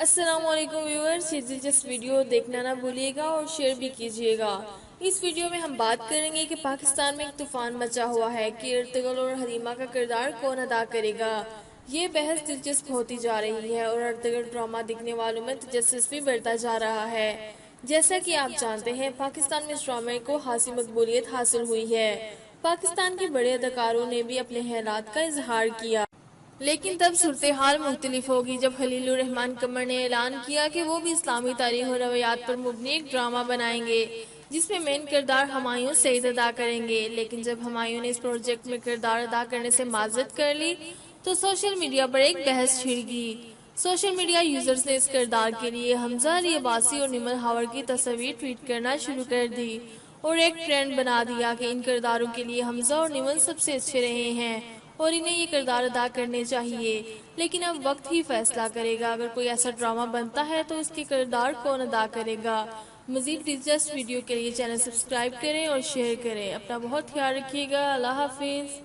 السلام علیکم ویورز، یہ دلچسپ ویڈیو دیکھنا نہ بھولیے گا اور شیئر بھی کیجیے گا۔ اس ویڈیو میں ہم بات کریں گے کہ پاکستان میں ایک طوفان مچا ہوا ہے کہ ارطغرل اور حلیمہ کا کردار کون ادا کرے گا۔ یہ بحث دلچسپ ہوتی جا رہی ہے اور ارطغرل ڈرامہ دیکھنے والوں میں تجسس بھی بڑھتا جا رہا ہے۔ جیسا کہ آپ جانتے ہیں، پاکستان میں اس ڈرامے کو خاصی مقبولیت حاصل ہوئی ہے۔ پاکستان کے بڑے اداکاروں نے بھی اپنے خیالات کا اظہار کیا، لیکن تب صورتحال مختلف ہوگی جب خلیل الرحمن قمر نے اعلان کیا کہ وہ بھی اسلامی تاریخ اور روایات پر مبنی ایک ڈرامہ بنائیں گے جس میں مین کردار ہمایوں سعید ادا کریں گے۔ لیکن جب ہمایوں نے اس پروجیکٹ میں کردار ادا کرنے سے معذرت کر لی تو سوشل میڈیا پر ایک بحث چھڑ گئی۔ سوشل میڈیا یوزرز نے اس کردار کے لیے حمزہ علی عباسی اور نیمل ہاور کی تصاویر ٹویٹ کرنا شروع کر دی اور ایک ٹرینڈ بنا دیا کہ ان کرداروں کے لیے حمزہ اور نیمل سب سے اچھے رہے ہیں اور انہیں یہ کردار ادا کرنے چاہیے۔ لیکن اب وقت ہی فیصلہ کرے گا، اگر کوئی ایسا ڈرامہ بنتا ہے تو اس کے کردار کون ادا کرے گا۔ مزید دلچسپ ویڈیو کے لیے چینل سبسکرائب کریں اور شیئر کریں۔ اپنا بہت خیال رکھیے گا۔ اللہ حافظ۔